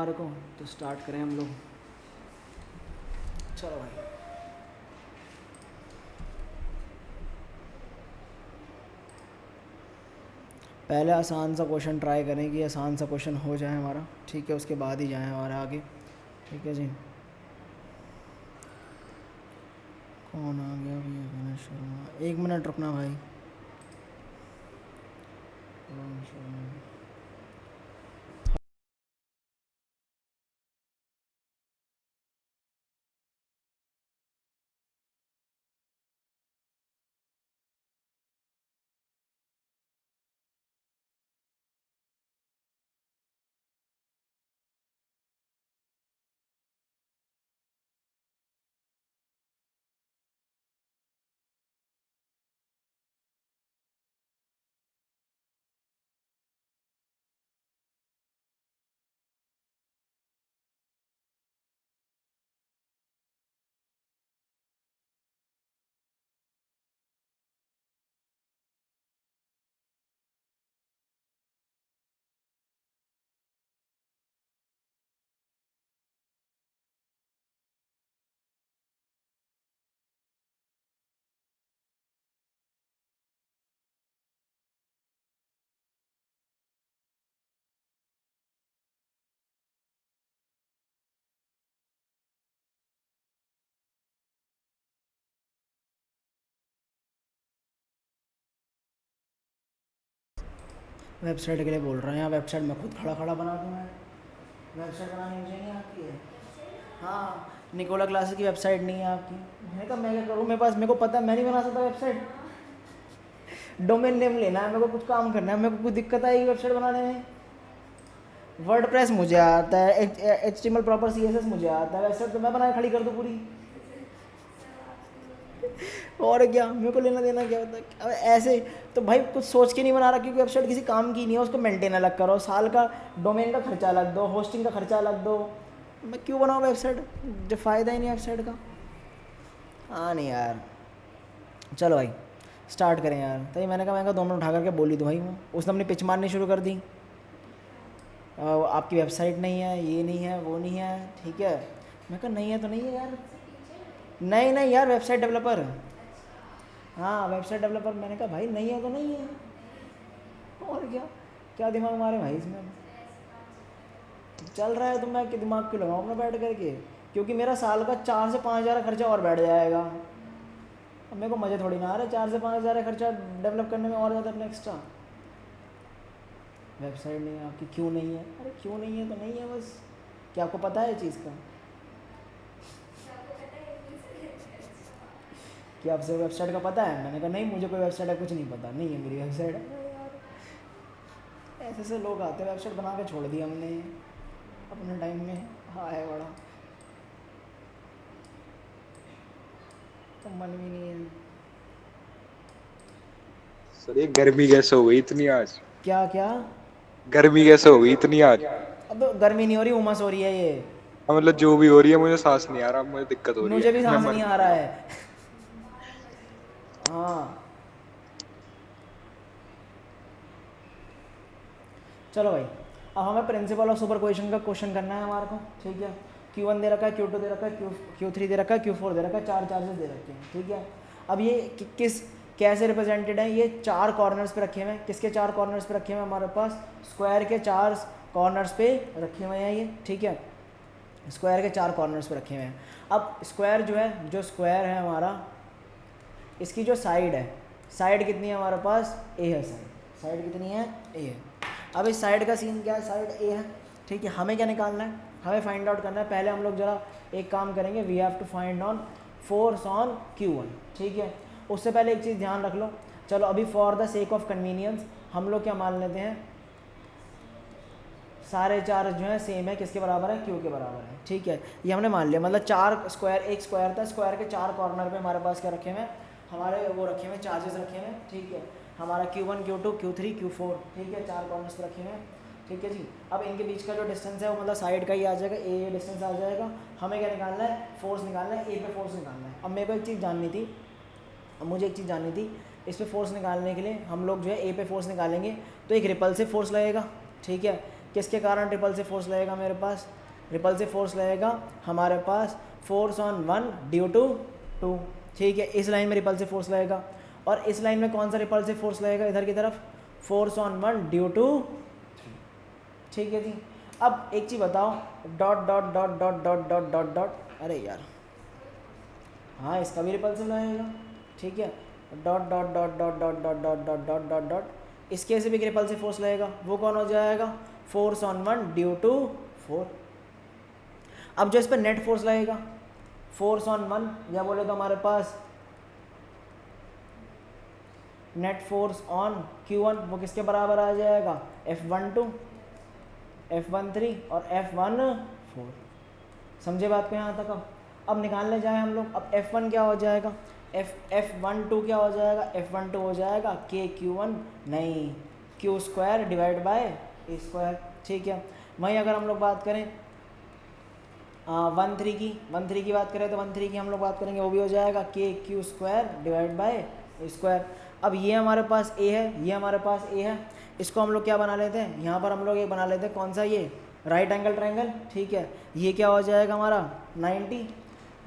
हमारे को, तो स्टार्ट करें हम लोग। चलो भाई, पहले आसान सा क्वेश्चन ट्राई करें कि आसान सा क्वेश्चन हो जाए हमारा, ठीक है, उसके बाद ही जाएं हमारे आगे, ठीक है जी। कौन आ गया भैया? गणेश शर्मा, 1 मिनट रुकना भाई। गणेश शर्मा। वेबसाइट के लिए बोल रहे हैं, यहाँ वेबसाइट मैं खुद खड़ा खड़ा बना दूँ। मैं वेबसाइट बनानी मुझे नहीं आती है। हाँ, निकोला क्लासेस की वेबसाइट नहीं है आपकी। मैंने कहा मैं क्या करूँ, मेरे पास, मेरे को पता है मैं नहीं बना सकता वेबसाइट। डोमेन नेम लेना है मेरे को, कुछ काम करना है, मेरे को कुछ दिक्कत आएगी वेबसाइट बनाने में। वर्डप्रेस मुझे आता है, HTML प्रॉपर CSS मुझे आता है, वेबसाइट तो मैं बना के खड़ी कर दूँ पूरी। और क्या, मेरे को लेना देना क्या होता है? अब ऐसे तो भाई कुछ सोच के नहीं बना रहा, क्योंकि वेबसाइट किसी काम की नहीं है, उसको मेंटेन अलग करो, साल का डोमेन का खर्चा अलग दो, होस्टिंग का खर्चा अलग दो। मैं क्यों बनाऊँ वेबसाइट जब फ़ायदा ही नहीं है वेबसाइट का। हाँ नहीं यार, चलो भाई स्टार्ट करें यार। तभी मैंने कहा 2 मिनट उठा करके बोली, तो भाई उसने अपनी पिच मारनी शुरू कर दी। आपकी वेबसाइट नहीं है, ये नहीं है, वो नहीं है, ठीक है। मैं कहा नहीं है तो नहीं है यार। नहीं नहीं यार, वेबसाइट डेवलपर। हाँ वेबसाइट डेवलपर। मैंने कहा भाई नहीं है तो नहीं है, और क्या, क्या दिमाग मारे भाई इसमें। चल रहा है तो मैं कि दिमाग क्यों लगाऊँ अपना बैठ करके, क्योंकि मेरा साल का 4 से 5 हज़ार खर्चा और बैठ जाएगा। अब मेरे को मज़े थोड़ी ना आ रहे 4 से 5 हज़ार खर्चा डेवलप करने में और ज़्यादा अपना एक्स्ट्रा। वेबसाइट नहीं है आपकी, क्यों नहीं है? अरे क्यों नहीं है तो नहीं है बस। क्या आपको पता है चीज़ का? कि आपसे वेबसाइट का पता है? मैंने कहा नहीं, मुझे कोई वेबसाइट का कुछ नहीं पता, नहीं है मेरी वेबसाइट। अरे यार, ऐसे ऐसे लोग आते हैं, वेबसाइट बना के छोड़ दी हमने अपने टाइम में। हाँ है बड़ा, तो मन भी नहीं है। सर ये गर्मी कैसे हो गई इतनी आज? क्या क्या? गर्मी कैसे हो गई इतनी आज? अब गर्मी नहीं हो रही, उमस हो रही है ये। हाँ, मतलब जो भी हो रही है, मुझे सांस नहीं आ रहा, मुझे दिक्कत हो रही मुझे भी है, मैं सांस मर नहीं आ रहा जाऊंगा। है। हाँ चलो भाई, अब हमें प्रिंसिपल ऑफ सुपर पोजिशन का क्वेश्चन करना है हमारे को, ठीक है। Q1 दे रखा है, Q2 दे रखा है, Q3 दे रखा है, Q4 दे रखा है, 4 चार्जेस दे रखे हैं, ठीक है। अब ये किस कैसे रिप्रेजेंटेड है? ये 4 कॉर्नर्स पे रखे हुए हैं। किसके 4 कॉर्नर्स पे रखे हुए हैं? हमारे पास स्क्वायर के 4 कॉर्नर्स पे रखे हुए हैं ये, ठीक है। स्क्वायर के 4 कॉर्नर्स पे रखे हुए हैं। अब स्क्वायर जो है, जो स्क्वायर है हमारा, इसकी जो साइड है, साइड कितनी है हमारे पास? A है साइड। साइड कितनी है? A है। अब इस साइड का सीन क्या है? साइड A है, ठीक है। हमें क्या निकालना है? हमें फाइंड आउट करना है। पहले हम लोग जरा एक काम करेंगे, we have to find on force on Q1, ठीक है। उससे पहले एक चीज़ ध्यान रख लो। चलो अभी for the sake of convenience हम लोग क्या मान लेते हैं, सारे चार्ज जो है सेम है, किसके बराबर है? Q के बराबर है, ठीक है। ये हमने मान लिया, मतलब 4 स्क्वायर, एक स्क्वायर था, स्क्वायर के 4 कॉर्नर पे हमारे पास क्या रखे हुए हैं? हमारे वो रखे हुए चार्जेस रखे हुए हैं, ठीक है। हमारा Q1 Q2 Q3 Q4, ठीक है, 4 कॉर्नर्स पे रखे हुए हैं, ठीक है जी। अब इनके बीच का जो डिस्टेंस है वो मतलब साइड का ही आ जाएगा, ए डिस्टेंस आ जाएगा। हमें क्या निकालना है? फोर्स निकालना है, ए पे फोर्स निकालना है। अब मेरे को एक चीज़ जाननी थी, अब मुझे एक चीज़ जाननी थी, इस पे फोर्स निकालने के लिए हम लोग जो है ए पे फोर्स निकालेंगे तो एक रिपल्सिव फोर्स लगेगा, ठीक है। किसके कारण रिपल्सिव फोर्स लगेगा मेरे पास? रिपल्सिव फोर्स लगेगा हमारे पास फोर्स ऑन 1 ड्यू टू 2, ठीक है, इस लाइन में रिपल्सिव फोर्स लगेगा। और इस लाइन में कौन सा रिपल्सिव फोर्स लगेगा इधर की तरफ? फोर्स ऑन 1 ड्यू टू 3, ठीक है जी। अब एक चीज़ बताओ, dot dot dot dot dot dot dot dot, अरे यार हाँ इसका भी रिपल्सिव लगेगा, ठीक है, dot dot dot dot dot dot dot dot dot dot dot, इसके से भी रिपल्सिव फोर्स लगेगा, वो कौन हो जाएगा? Force on 1 due to 4। अब जो इस पर नेट फोर्स लगेगा फोर्स ऑन 1, या बोले तो हमारे पास नेट फोर्स ऑन Q1 वो किसके बराबर आ जाएगा? F12, F13 और F14। समझे बात को यहाँ तक? अब निकालने जाए हम लोग, अब F1 क्या हो जाएगा? F12 क्या हो जाएगा? F12 हो जाएगा KQ1 नहीं Q square divide by A square, ठीक है। वहीं अगर हम लोग बात करें 13 की बात करें तो 13 की हम लोग बात करेंगे, वो भी हो जाएगा KQ square divide by A square. अब ये हमारे पास A है, ये हमारे पास A है, इसको हम लोग क्या बना लेते हैं? यहाँ पर हम लोग एक बना लेते हैं, कौन सा? ये राइट एंगल ट्रायंगल, ठीक है। ये क्या हो जाएगा हमारा? 90,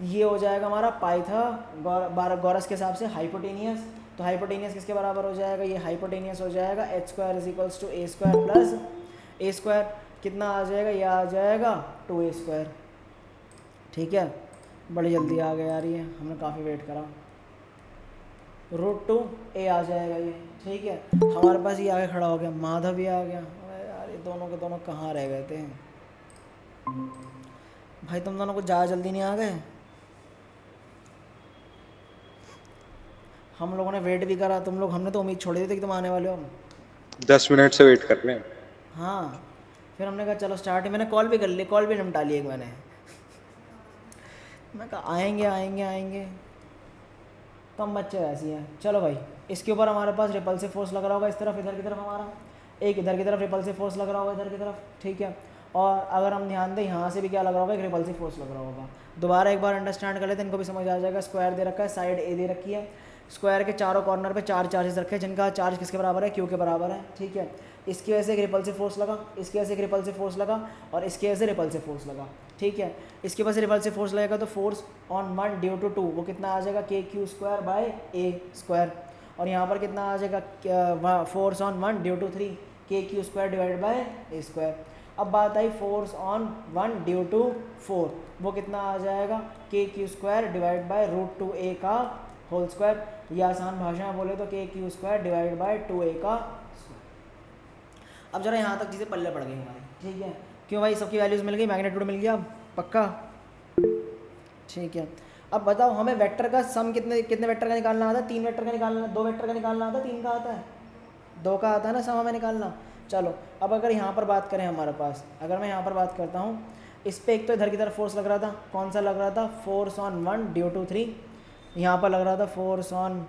ये हो जाएगा हमारा पाइथागोरस के हिसाब से हाइपोटेनियस। तो हाइपोटेनियस किसके बराबर हो जाएगा? ये हाइपोटेनियस हो जाएगा h square is equals to A square plus A square, कितना आ जाएगा? ये आ जाएगा 2A स्क्वायर, ठीक है। बड़ी जल्दी आ गया यार, ये हमने काफ़ी वेट करा। √2A आ जाएगा ये, ठीक है। हमारे पास ये आगे खड़ा हो गया, माधव भी आ गया। अरे यार ये दोनों के दोनों कहाँ रह गए थे भाई? तुम दोनों को ज़्यादा जल्दी नहीं आ गए? हम लोगों ने वेट भी करा, तुम लोग, हमने तो उम्मीद छोड़ी थी कि तुम आने वाले हो। 10 मिनट से वेट कर रहे हैं। हाँ फिर हमने कहा चलो स्टार्ट है, मैंने कॉल भी कर ली, कॉल भी निपटा ली एक मैं कहा आएंगे आएंगे आएंगे, कम बच्चे वैसी हैं। चलो भाई, इसके ऊपर हमारे पास रिपल्सिव फोर्स लग रहा होगा इस तरफ, इधर की तरफ हमारा एक इधर की तरफ रिपल्सिव फोर्स लग रहा होगा इधर की तरफ, ठीक है। और अगर हम ध्यान दें यहाँ से भी क्या लग रहा होगा? एक रिपल्सिव फोर्स लग रहा होगा। दोबारा एक बार अंडरस्टैंड कर लेते हैं, इनको भी समझ आ जाएगा। स्क्वायर दे रखा है, साइड ए दे रखी है, स्क्वायर के चारों कॉर्नर पे 4 चार्जेस रखे हैं, जिनका चार्ज किसके बराबर है? Q के बराबर है, ठीक है। इसकी वजह से एक रिपल्सिव फोर्स लगा, इसकी वजह से एक रिपल्सिव फोर्स लगा, और इसकी वजह से रिपल्सिव फोर्स लगा, ठीक है। इसके पास रिपल्सिव फोर्स लगेगा तो फोर्स ऑन 1 ड्यू टू 2 वो कितना आ जाएगा? KQ square by A square. और यहाँ पर कितना आ जाएगा? Force on 1 due to 3 KQ square divide by A square. अब बात आई फोर्स ऑन 1 ड्यू टू 4, वो कितना आ जाएगा? KQ square divide bye √2A का होल स्क्वायर, या आसान भाषा में बोले तो KQ square divide bye 2A का स्क्वायर। अब जरा यहाँ तक चीज़ें पल्ले पड़ गई हमारी, ठीक है। क्यों भाई? सबकी वैल्यूज़ मिल गई, मैग्नीट्यूड मिल गया पक्का, ठीक है। अब बताओ हमें वेक्टर का सम कितने कितने वेक्टर का निकालना आता है? 3 वेक्टर का निकालना, 2 वेक्टर का निकालना आता है, 3 का आता है? 2 का आता है ना सम हमें निकालना। चलो अब अगर यहाँ पर बात करें हमारे पास, अगर मैं यहाँ पर बात करता हूँ, इस पर एक तो इधर की तरफ फोर्स लग रहा था, कौन सा लग रहा था? फोर्स ऑन 1 ड्यू टू 3, यहाँ पर लग रहा था फोर्स ऑन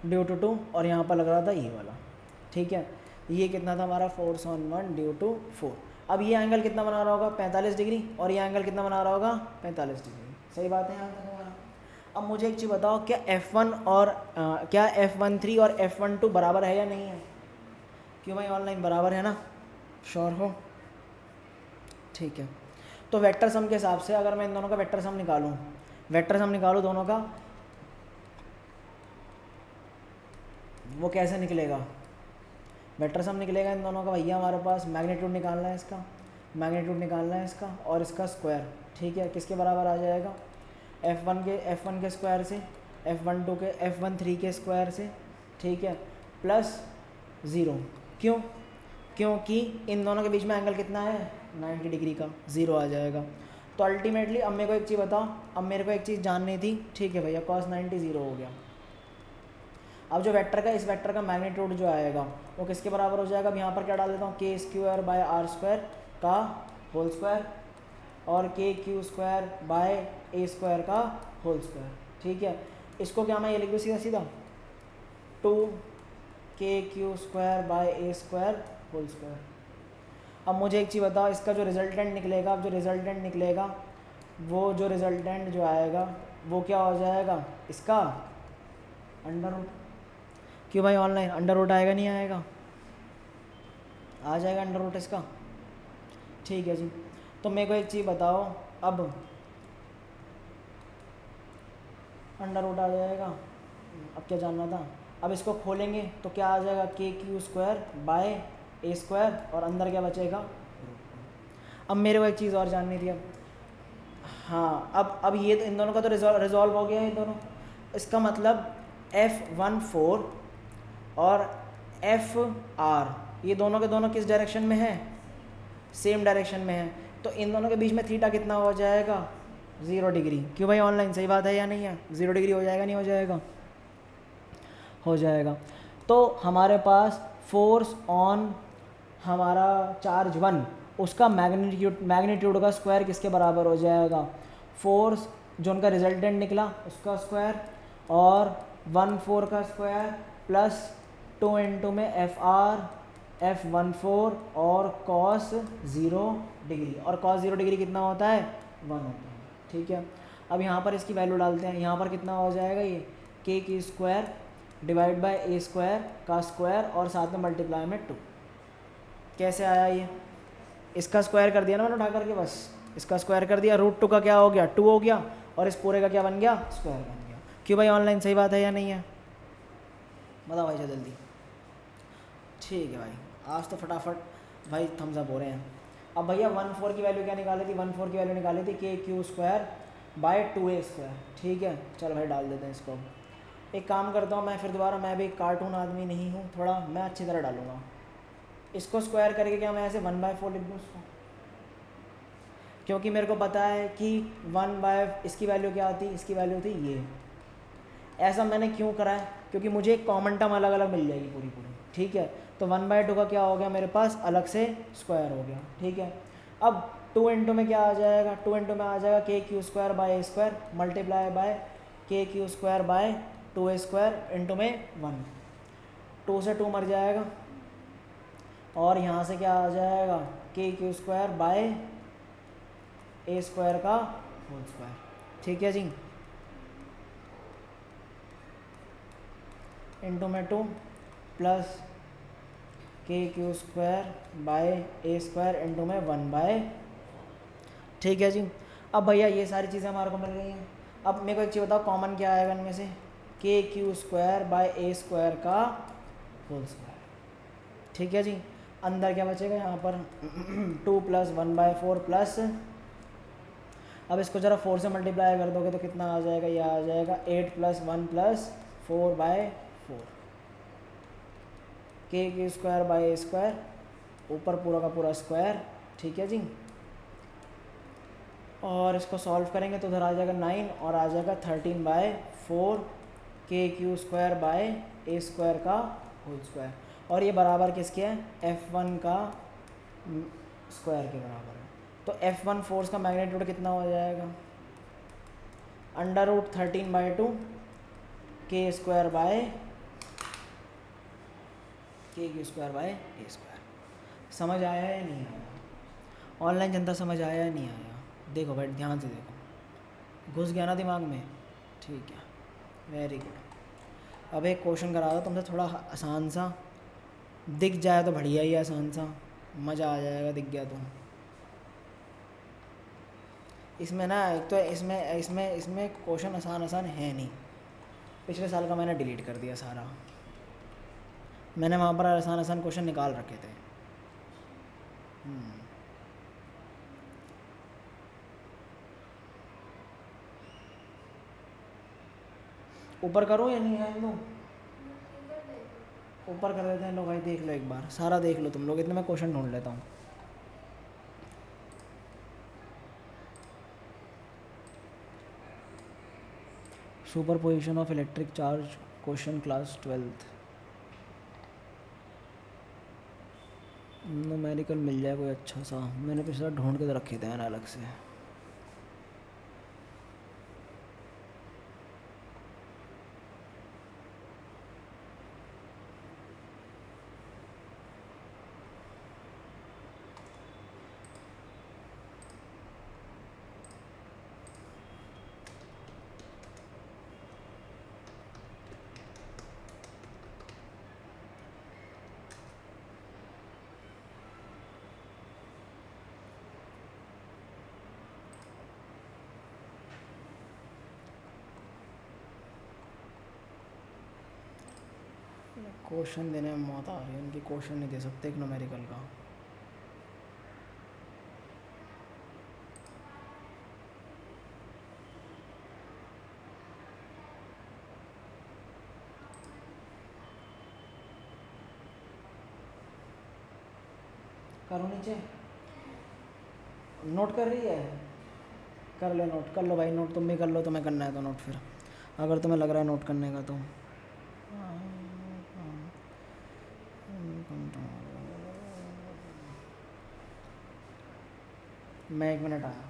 ड्यू टू 2, और यहाँ पर लग रहा था ये वाला, ठीक है। ये कितना था हमारा? Force on 1 due to 4। अब ये एंगल कितना बना रहा होगा? 45 डिग्री, और ये एंगल कितना बना रहा होगा? 45 डिग्री, सही बात है यहाँ तक हमारा। अब मुझे एक चीज़ बताओ, क्या F1 और क्या F13 और F12 बराबर है या नहीं है? क्यों भाई ऑनलाइन बराबर है ना? श्योर हो? ठीक है। तो वेक्टर सम के हिसाब से अगर मैं इन दोनों का वेक्टर सम निकालूं दोनों का, वो कैसे निकलेगा? वेक्टर सम निकलेगा इन दोनों का भैया, हमारे पास मैग्नीट्यूड निकालना है इसका, मैग्नीट्यूड निकालना है इसका और इसका स्क्वायर, ठीक है। किसके बराबर आ जाएगा? F1 के स्क्वायर से, F13 के स्क्वायर से, ठीक है, प्लस 0। क्यों? क्योंकि इन दोनों के बीच में एंगल कितना है? 90 डिग्री का, 0 आ जाएगा। तो अल्टीमेटली अब मेरे को एक चीज़ बताओ, अब मेरे को एक चीज़ जाननी थी, ठीक है भैया, cos 90 0 हो गया। अब जो वेक्टर का, इस वेक्टर का मैग्नीट्यूड जो आएगा वो किसके बराबर हो जाएगा? अब यहाँ पर क्या डाल देता हूँ? K square by R square का होल स्क्वायर और KQ square by A square का होल स्क्वायर, ठीक है। इसको क्या मैं ये लिख दूँ सीधा सीधा? 2KQ square by A square whole square. अब मुझे एक चीज़ बताओ, इसका जो रिजल्टेंट निकलेगा, अब जो रिजल्टेंट निकलेगा वो जो रिजल्टेंट जो आएगा वो क्या हो जाएगा? इसका अंडर रूट। क्यों भाई ऑनलाइन? अंडर रूट आएगा नहीं आएगा? आ जाएगा अंडर रूट इसका। ठीक है जी, तो मेरे को एक चीज़ बताओ, अब अंडर रूट आ जाएगा, अब क्या जानना था, अब इसको खोलेंगे तो क्या आ जाएगा, k q square by a square, और अंदर क्या बचेगा। अब मेरे को एक चीज़ और जाननी थी, अब हाँ, अब ये तो इन दोनों का तो रिजॉल्व हो गया है इन दोनों। इसका मतलब F14 और FR ये दोनों के दोनों किस डायरेक्शन में है, सेम डायरेक्शन में है, तो इन दोनों के बीच में थीटा कितना हो जाएगा, 0 डिग्री। क्यों भाई ऑनलाइन, सही बात है या नहीं है, 0 डिग्री हो जाएगा नहीं हो जाएगा, हो जाएगा। तो हमारे पास फोर्स ऑन हमारा चार्ज 1, उसका मैग्नीट्यूड का स्क्वायर किसके बराबर हो जाएगा, फोर्स जो उनका रिजल्टेंट निकला उसका स्क्वायर, और 1/4 का स्क्वायर प्लस 2 इंटू में F14 और cos 0 डिग्री, और cos 0 डिग्री कितना होता है, 1 होता है। ठीक है, अब यहाँ पर इसकी वैल्यू डालते हैं, यहाँ पर कितना हो जाएगा, ये के की square divide bye a square का स्क्वायर और साथ में मल्टीप्लाई में 2। कैसे आया ये, इसका स्क्वायर कर दिया ना मैंने उठा करके, बस इसका स्क्वायर कर दिया, √2 का क्या हो गया, 2 हो गया, और इस पूरे का क्या बन गया, स्क्वायर बन गया। क्यों भाई ऑनलाइन, सही बात है या नहीं है, बताओ भाई जल्दी। ठीक है भाई, आज तो फटाफट भाई थम्स अप हो रहे हैं। अब भैया 1/4 की वैल्यू क्या निकाली थी, 1/4 की वैल्यू निकाली थी के q square by 2a square. ठीक है, चल भाई डाल देते हैं इसको। एक काम करता हूँ मैं फिर दोबारा, मैं भी कार्टून आदमी नहीं हूँ, थोड़ा मैं अच्छी तरह डालूँगा इसको। स्क्वायर करके क्या मैं ऐसे 1/4 लिख दूँ उसको, क्योंकि मेरे को पता है कि 1 इसकी वैल्यू क्या आती, इसकी वैल्यू थी ये। ऐसा मैंने क्यों करा है, क्योंकि मुझे एक कॉमन टर्म अलग अलग मिल जाएगी पूरी पूरी। ठीक है, तो 1/2 का क्या हो गया मेरे पास, अलग से स्क्वायर हो गया। ठीक है, अब 2 इंटू में क्या आ जाएगा, 2 इंटू में आ जाएगा k q square by a square multiply by k q square by 2a square into में 1। 2 से 2 मर जाएगा, और यहाँ से क्या आ जाएगा, k q square by a square का होल स्क्वायर। ठीक है जी, इंटू में 2 प्लस के q square by a square into में 1/। ठीक है जी, अब भैया ये सारी चीज़ें हमारे को मिल गई हैं। अब मेरे को एक चीज़ बताओ, कॉमन क्या आएगा इनमें से, के q square by a square का होल स्क्वायर। ठीक है जी, अंदर क्या बचेगा यहाँ पर 2 प्लस 1/4 प्लस, अब इसको ज़रा 4 से मल्टीप्लाई कर दोगे तो कितना आ जाएगा, ये आ जाएगा 8 प्लस 1 प्लस 4/4 के q square by a square, ऊपर पूरा का पूरा स्क्वायर। ठीक है जी, और इसको सॉल्व करेंगे तो उधर आ जाएगा 9 और आ जाएगा 13/4 के q square by a square का होल स्क्वायर, और ये बराबर किसके है, F1 का स्क्वायर के बराबर है। तो F1 फोर्स का मैग्नीट्यूड कितना हो जाएगा, √13/2 के square by k q square by a square. समझ आया या नहीं आया, ऑनलाइन जनता समझ आया या नहीं आया, देखो भाई ध्यान से देखो, घुस गया ना दिमाग में। ठीक है, वेरी गुड। अब एक क्वेश्चन करा दो तुमसे, थोड़ा आसान सा, दिख जाए तो बढ़िया ही आसान सा, मज़ा आ जाएगा दिख गया तो। इसमें ना एक तो इसमें इसमें इसमें क्वेश्चन आसान है नहीं, पिछले साल का मैंने डिलीट कर दिया सारा, मैंने वहाँ पर आसान क्वेश्चन निकाल रखे थे। ऊपर करो या नहीं है, लो ऊपर कर देते हैं। लो भाई देख लो एक बार, सारा देख लो तुम लोग, इतने मैं क्वेश्चन ढूंढ लेता हूँ। Superposition of electric charge, question class 12th। Numerical मिल जाए कोई अच्छा सा, मैंने पिछला ढूंढ के तो रखे थे ना अलग से। क्वेश्चन देने में मौत आ रही है इनकी, क्वेश्चन नहीं दे सकते एक न्यूमेरिकल का। करो नीचे, नोट कर रही है, कर ले नोट, कर लो भाई नोट, तुम भी कर लो, तुम्हें करना है तो नोट, फिर अगर तुम्हें लग रहा है नोट करने का तो। मैं 1 मिनट आया।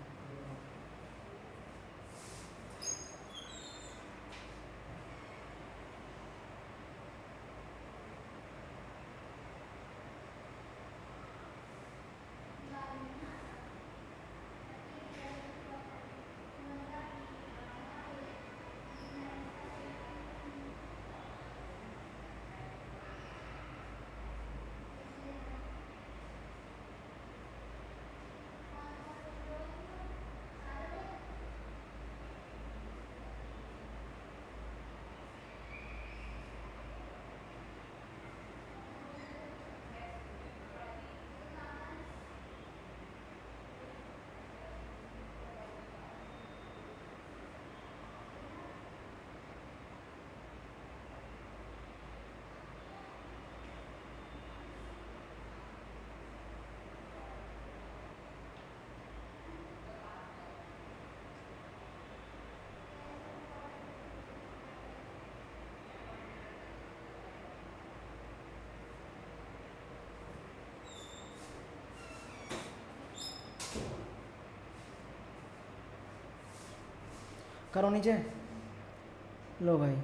करो नीचे, लो भाई।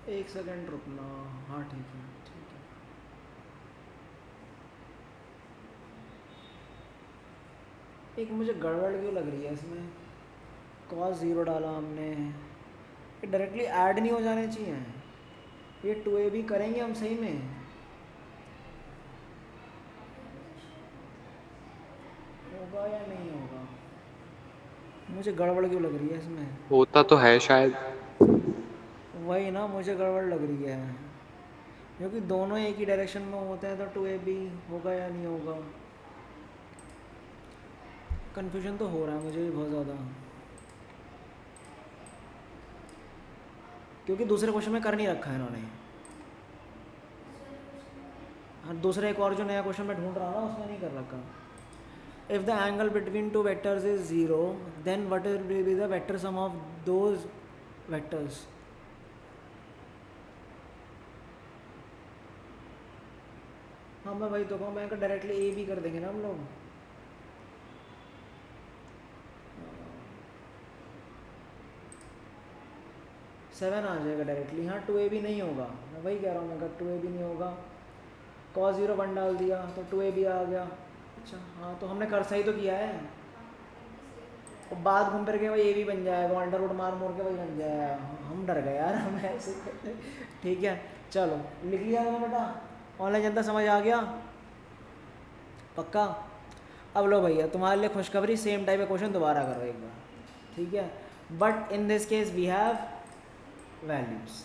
एक सेकंड रुकना, हाँ ठीक है ठीक है। एक मुझे गड़बड़ क्यों लग रही है इसमें, cos 0 डाला हमने, ये डायरेक्टली ऐड नहीं हो जाने चाहिए, ये 2ab करेंगे हम सही में, होगा या नहीं होगा, मुझे गड़बड़ क्यों लग रही है इसमें। होता तो है शायद। वही ना, मुझे गड़बड़ लग रही है, क्योंकि दोनों एक ही डायरेक्शन में होते हैं, तो 2ab होगा या नहीं होगा, कन्फ्यूजन तो हो रहा है मुझे भी बहुत ज़्यादा, क्योंकि दूसरे क्वेश्चन में कर नहीं रखा है इन्होंने। हाँ, दूसरा एक और जो नया क्वेश्चन मैं ढूंढ रहा हूँ ना, उसमें नहीं कर रखा। If the angle between two vectors is 0, then what will be the vector sum of those vectors. हाँ मैं वही तो कहूँ, मैं डायरेक्टली ए भी कर देंगे ना हम लोग, 7 आ जाएगा डायरेक्टली। हाँ 2ab नहीं होगा, मैं वही कह रहा हूँ, मैं 2ab नहीं होगा, cos 0 1 डाल दिया तो 2ab आ गया। अच्छा हाँ, तो हमने कर सही तो किया है, और बाद घूम फिर के वही ए भी बन जाएगा, अंडर रूट मार मोड़ के वही बन जाएगा, हम डर गए यार हम ऐसे। ठीक है चलो, लिख लिया मैंने बेटा, ऑनलाइन जनता समझ आ गया पक्का। अब लो भैया तुम्हारे लिए खुशखबरी, सेम टाइप का क्वेश्चन दोबारा करो एक बार, ठीक है। But in this case we have values,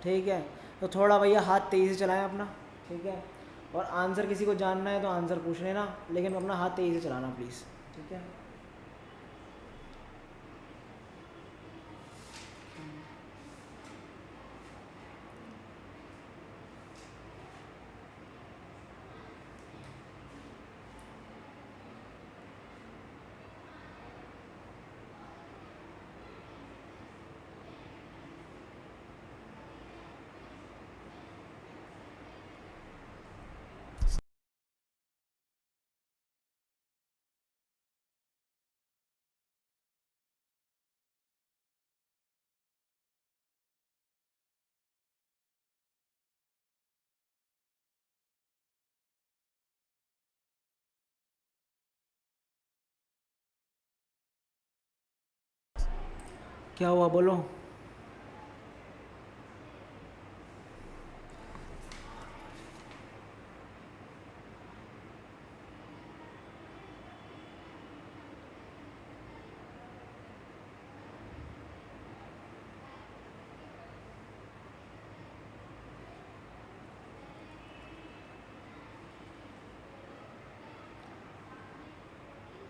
ठीक है। तो थोड़ा भैया हाथ तेज़ी से चलाएं अपना, ठीक है। और आंसर किसी को जानना है तो आंसर पूछ लेना, लेकिन अपना हाथ तेज़ी से चलाना प्लीज़, ठीक है। क्या हुआ बोलो।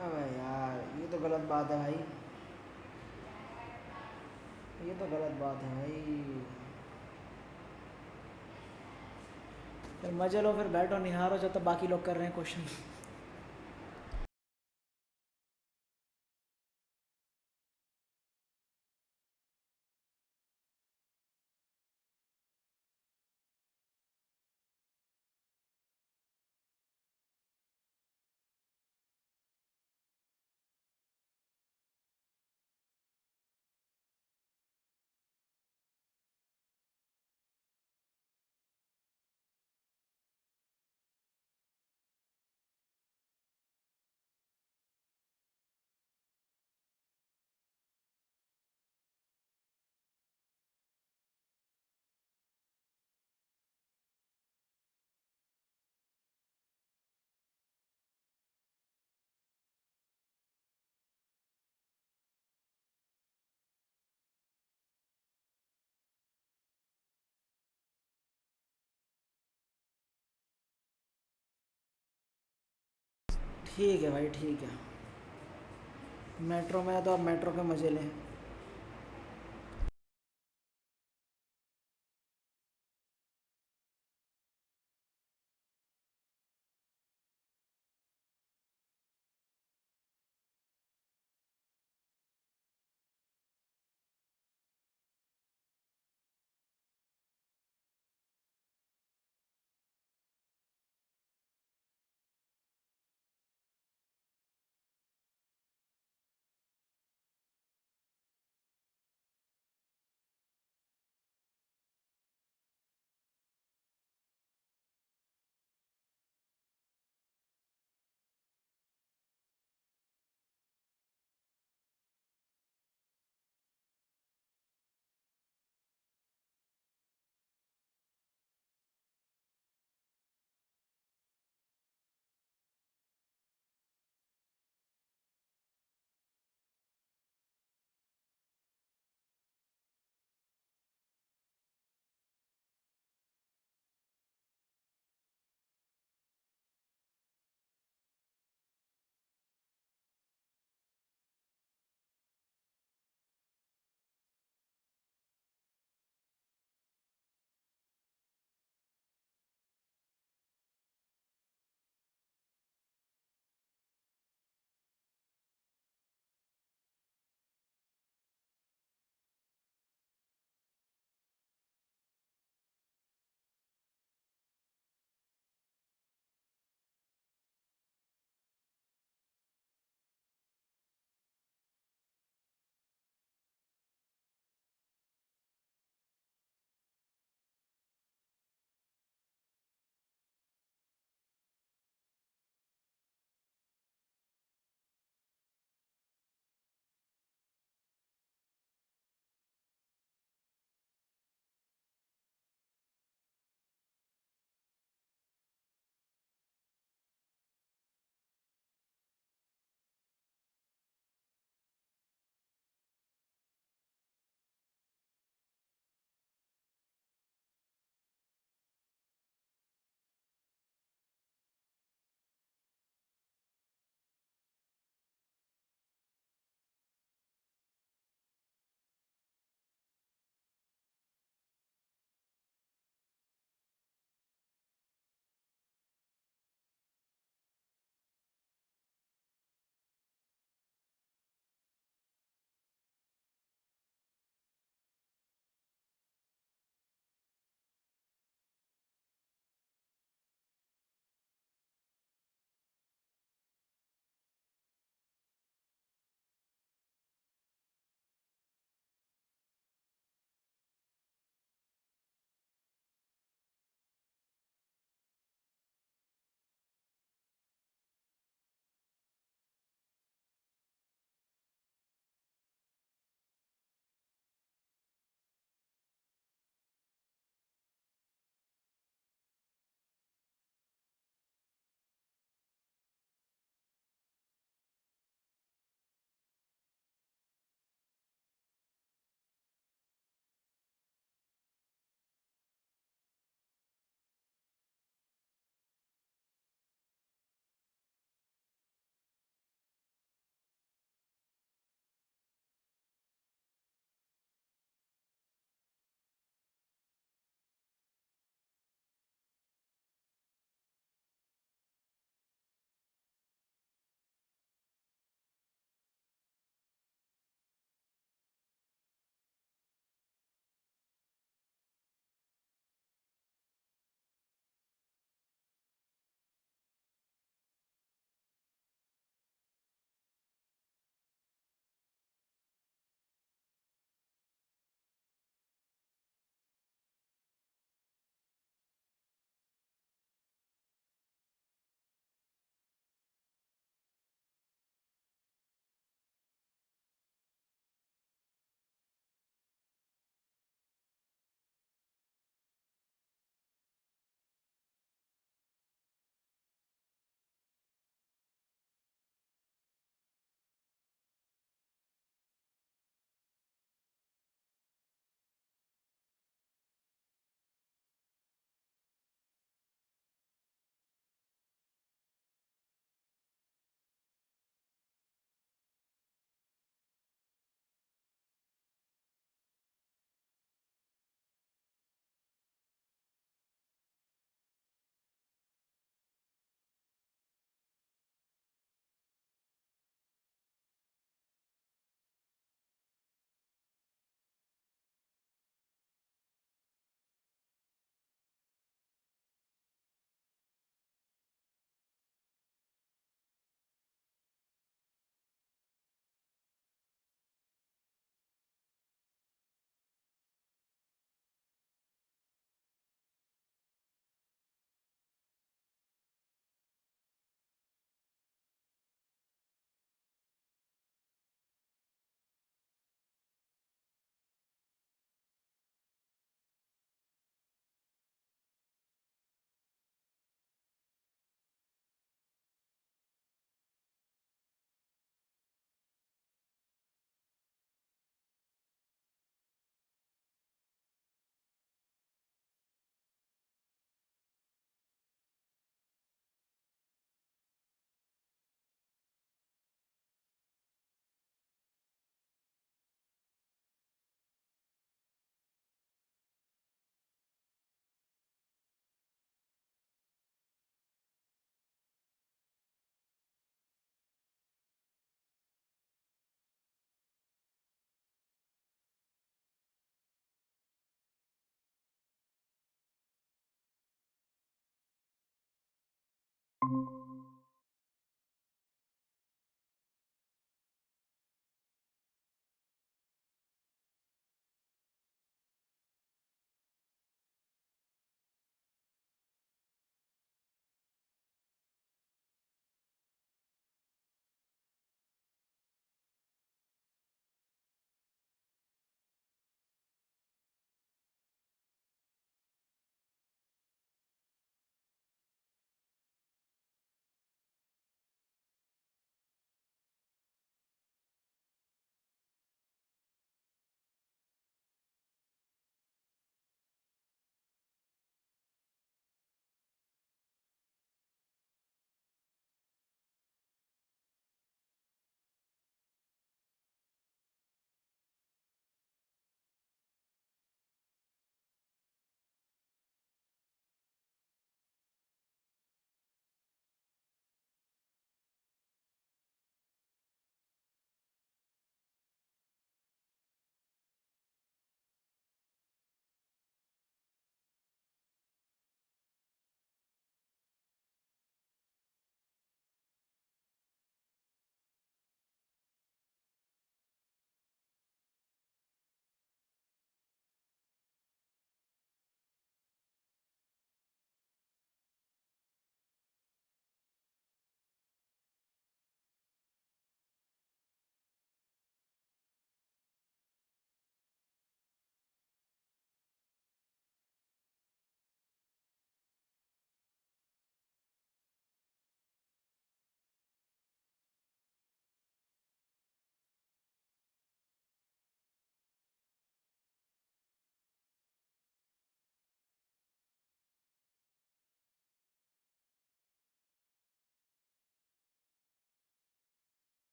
अबे यार ये तो गलत बात है भाई, ये तो गलत बात है भाई। फिर मजे लो, फिर बैठो निहारो जब तक बाकी लोग कर रहे हैं क्वेश्चन। ठीक है भाई ठीक है, मेट्रो में है तो आप मेट्रो के मज़े लें।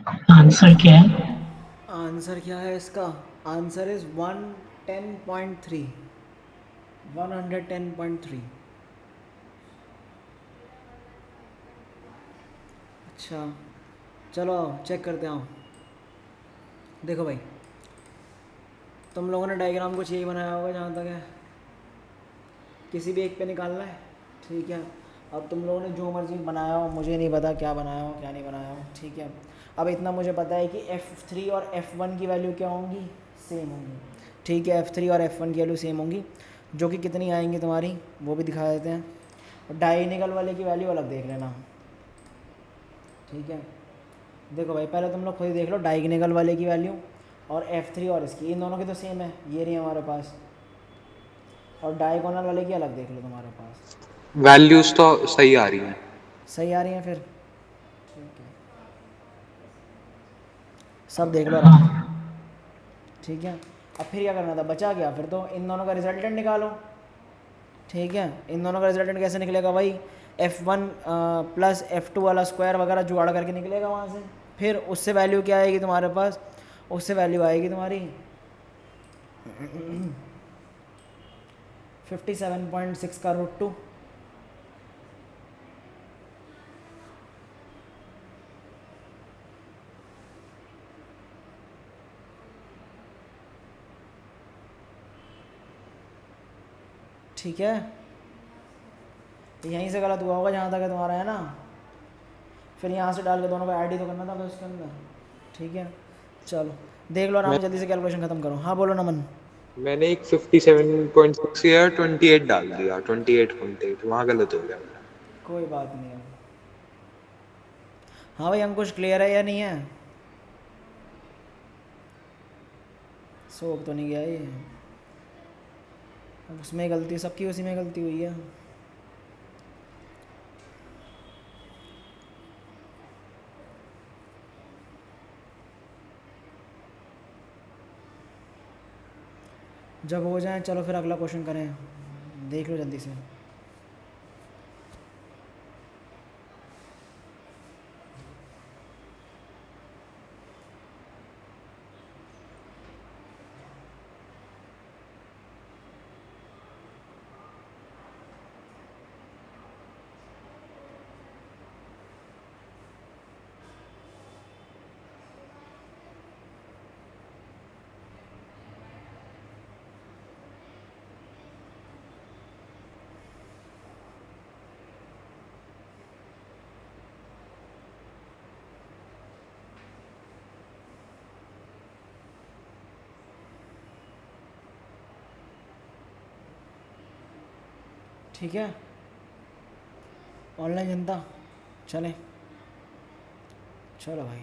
आंसर क्या है? आंसर क्या है इसका? Answer is 110.3, 110.3। अच्छा चलो चेक करते हैं। देखो भाई, तुम लोगों ने डायग्राम कुछ यही बनाया होगा जहाँ तक है, किसी भी एक पे निकालना है। ठीक है, अब तुम लोगों ने जो मर्जी बनाया हो, मुझे नहीं पता क्या बनाया हो क्या नहीं बनाया हो। ठीक है, अब इतना मुझे पता है कि F3 और F1 की वैल्यू क्या होंगी, सेम होंगी। ठीक है, F3 और F1 की वैल्यू सेम होंगी, जो कि कितनी आएंगी तुम्हारी वो भी दिखा देते हैं। और डायनिकल वाले की वैल्यू अलग देख लेना। ठीक है, देखो भाई पहले तुम लोग खुद ही देख लो डायगोनल वाले की वैल्यू, और F3 और इसकी, इन दोनों की तो सेम है, ये रही हमारे पास। और डायगोनल वाले की अलग देख लो तुम्हारे पास। वैल्यूज तो सही आ रही हैं। सही आ रही हैं फिर? ठीक है, सब देख लो आराम से। ठीक है, अब फिर क्या करना था, बचा क्या फिर, तो इन दोनों का रिजल्टेंट निकालो। ठीक है, इन दोनों का रिजल्टेंट कैसे निकलेगा भाई, F1 प्लस F2 वाला स्क्वायर वगैरह जुगाड़ करके निकलेगा वहाँ से। फिर उससे वैल्यू क्या आएगी तुम्हारे पास, उससे वैल्यू आएगी तुम्हारी 57.6 का √2। ठीक है, यहीं से गलत हुआ होगा जहाँ तक है तुम्हारा, है ना। फिर यहाँ से डाल के दोनों को ऐड ही तो करना था उसके अंदर। ठीक है, चलो देख लो आराम मैं से, जल्दी से कैलकुलेशन ख़त्म करो। हाँ बोलो नमन। मैंने एक 57.6 या 28 डाल दिया, 28.8 वहाँ गलत हो गया मेरा। कोई बात नहीं है। हाँ भाई अंकुश, क्लियर है या नहीं है? सोख तो नहीं गया ये? अब उसमें गलती सबकी, उसी में गलती हुई है। जब हो जाए चलो फिर अगला क्वेश्चन करें, देख लो जल्दी से। ठीक है, ऑनलाइन जनता चले, चलो भाई।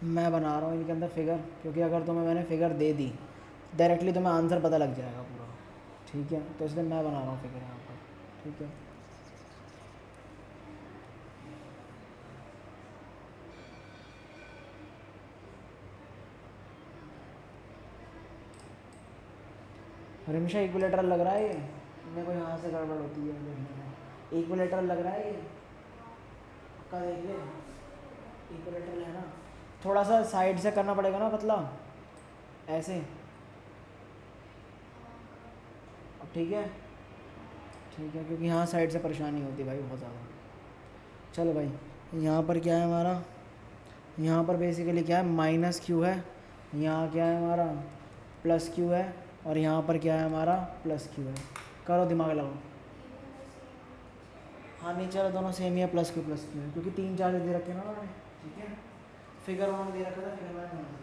मैं बना रहा हूँ इनके अंदर फिगर, क्योंकि अगर तुम्हें मैंने फिगर दे दी डायरेक्टली तुम्हें आंसर पता लग जाएगा पूरा। ठीक है, तो इसलिए मैं बना रहा हूँ फिगर यहाँ पर। ठीक है, हमेशा इक्विलेटरल लग रहा है ये, मेरे को यहाँ से गड़बड़ होती है देखने में। इक्विलेटरल लग रहा है ये, पक्का देख ले, इक्विलेटरल है ना। थोड़ा सा साइड से करना पड़ेगा ना पतला, ऐसे। अब ठीक है, ठीक है, क्योंकि यहाँ साइड से परेशानी होती है भाई बहुत ज़्यादा। चलो भाई, यहाँ पर क्या है हमारा, यहाँ पर बेसिकली क्या है, माइनस क्यू है, यहाँ क्या है हमारा, प्लस क्यू है, और यहाँ पर क्या है हमारा, प्लस क्यू है। करो दिमाग लगाओ। हाँ नीचे वाले दोनों सेम ही है, प्लस क्यू है, क्योंकि तीन चार्ज दे रखे हैं ना उन्होंने। ठीक है, फिगर उन्होंने दे रखा था, फिगर मैंने बना दी।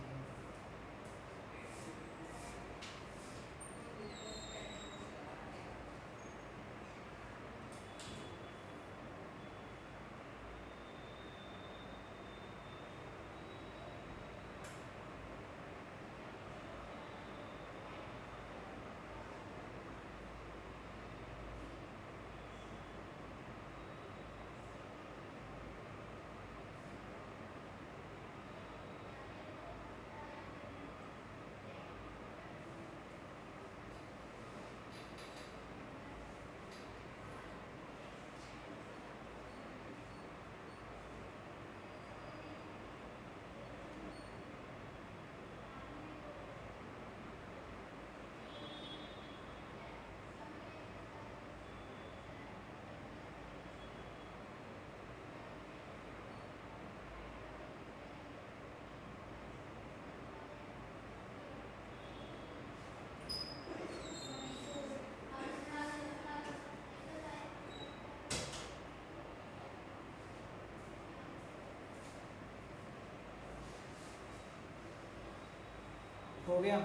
हो गया,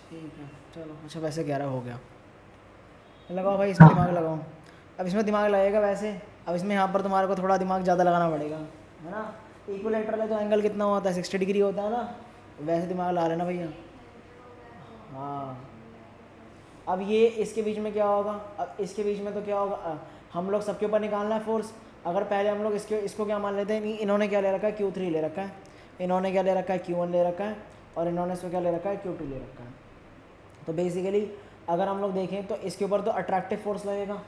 ठीक है चलो। अच्छा वैसे 11 हो गया। लगाओ भाई इसमें दिमाग लगाओ। अब इसमें दिमाग लगेगा वैसे। अब इसमें यहाँ पर तुम्हारे को थोड़ा दिमाग ज़्यादा लगाना पड़ेगा, है ना। इक्विलेटरल है तो एंगल कितना होता है, 60 डिग्री होता है ना। वैसे दिमाग ला लेना भैया। हाँ, अब ये इसके बीच में क्या होगा, अब इसके बीच में तो क्या होगा, हम लोग सबके ऊपर निकालना है फोर्स। अगर पहले हम लोग इसको क्या मान लेते हैं, इन्होंने क्या ले रखा है, Q3 ले रखा है, इन्होंने क्या ले रखा है, Q1 ले रखा है, और इन्होंने इसको क्या ले रखा है, Q2 ले रखा है। तो बेसिकली अगर हम लोग देखें तो इसके ऊपर तो अट्रैक्टिव फोर्स लगेगा,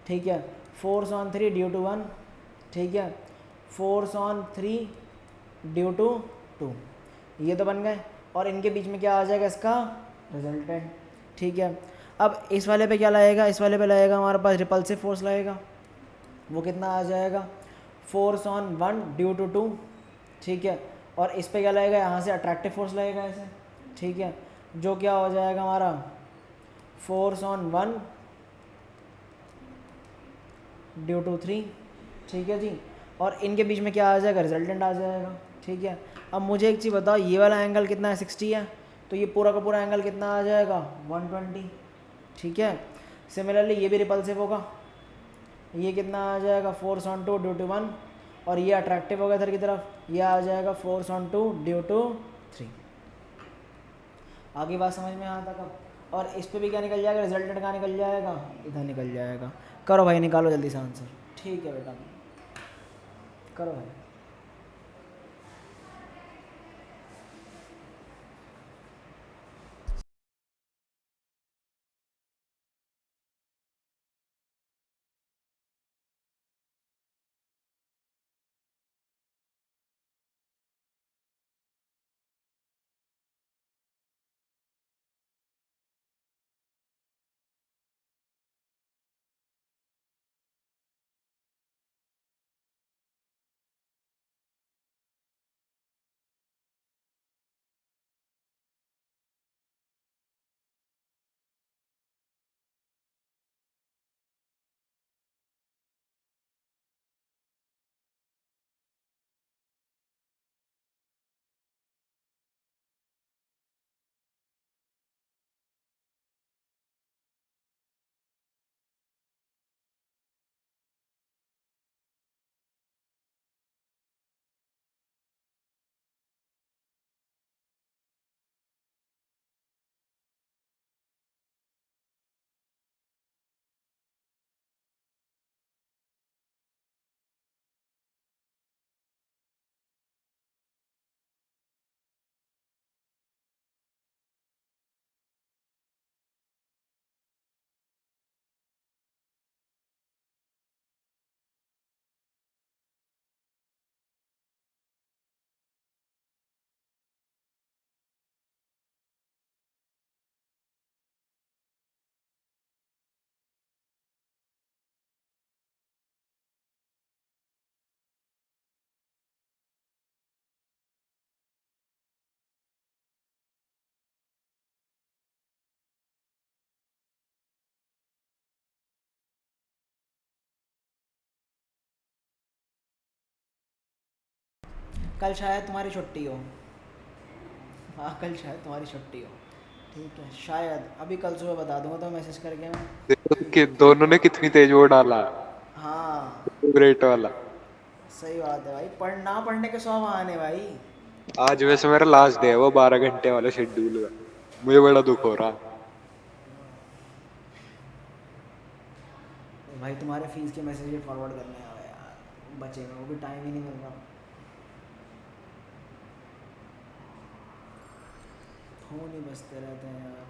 ठीक है। फोर्स ऑन 3 ड्यू टू 1, ठीक है। फोर्स ऑन 3 ड्यू टू 2, ये तो बन गए। और इनके बीच में क्या आ जाएगा, इसका रिजल्टेंट, ठीक है। अब इस वाले पे क्या लगेगा, इस वाले पे लगेगा हमारे पास रिपल्सिव फोर्स लगेगा। वो कितना आ जाएगा, फोर्स ऑन 1 ड्यू टू 2, ठीक है। और इस पे क्या लगेगा, यहाँ से अट्रैक्टिव फोर्स लगेगा ऐसे, ठीक है। जो क्या हो जाएगा हमारा, फोर्स ऑन 1 ड्यू टू 3, ठीक है जी। और इनके बीच में क्या आ जाएगा, रिजल्टेंट आ जाएगा, ठीक है। अब मुझे एक चीज़ बताओ, ये वाला एंगल कितना है, 60 है, तो ये पूरा का पूरा एंगल कितना आ जाएगा, 120, ठीक है। सिमिलरली ये भी रिपल्सिव होगा, ये कितना आ जाएगा, फोर्स ऑन 2 ड्यू टू 1, और ये अट्रैक्टिव होगा इधर की तरफ, ये आ जाएगा फोर्स ऑन 2 ड्यू टू 3। आगे बात समझ में यहाँ तक अब। और इस पे भी क्या निकल जाएगा, रिजल्टेंट कहाँ निकल जाएगा, इधर निकल जाएगा। करो भाई, निकालो जल्दी से आंसर। ठीक है बेटा, करो भाई। कल शायद तुम्हारी छुट्टी हो। हाँ कल शायद तुम्हारी छुट्टी हो, ठीक है शायद। अभी कल सुबह बता दूंगा तो मैसेज करके मैं। देखो कि दोनों ने कितनी तेज वो डाला, हाँ ग्रेट वाला। सही बात है भाई, ना पढ़ने के 100 बहाने भाई। आज वैसे मेरा लास्ट डे है वो 12 घंटे वाले शेड्यूल का, मुझे बड़ा दुख हो रहा। भाई तुम्हारे फीस के मैसेज भी फॉरवर्ड करने आए यार, बचेगा वो भी टाइम ही नहीं मिल रहा। फ़ोन ही बजते रहते हैं यार।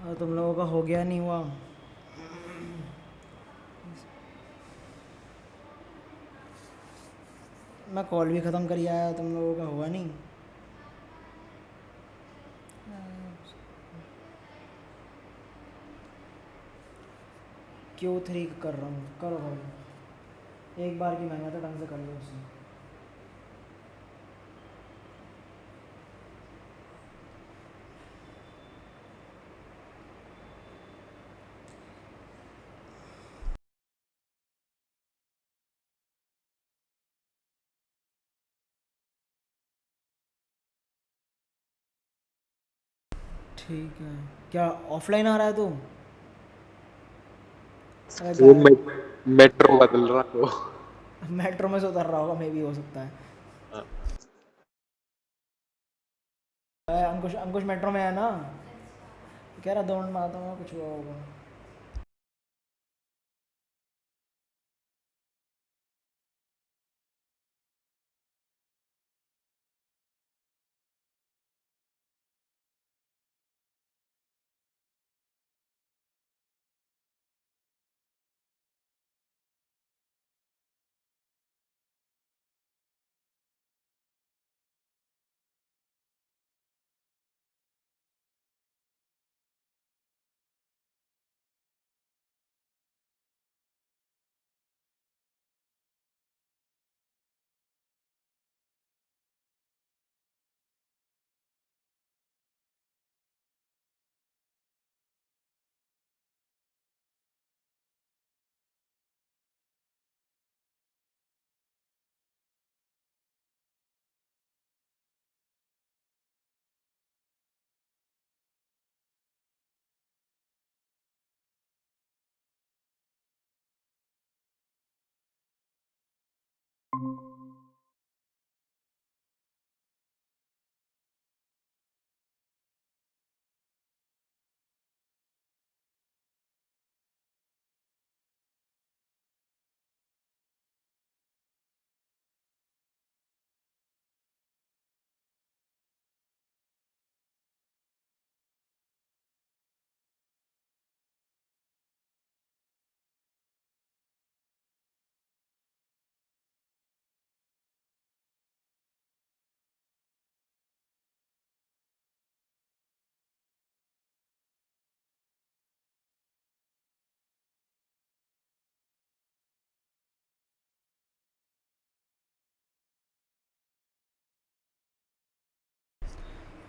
और तुम लोगों का हो गया नहीं हुआ? मैं कॉल भी ख़त्म कर आया, तुम लोगों का हुआ नहीं? Q3 कर रहा हूँ, करो भाई, एक बार की मेहनत है, ढंग से कर लो उसे। ठीक है, क्या ऑफलाइन आ रहा है तू? अरे वो गायब। मेट्रो बदल रहा वो। मेट्रो में से उतर रहा होगा, मे भी हो सकता है। हाँ। अंकुश, अंकुश मेट्रो में है ना? कह रहा दौड़ में आता हूँ, कुछ हुआ होगा।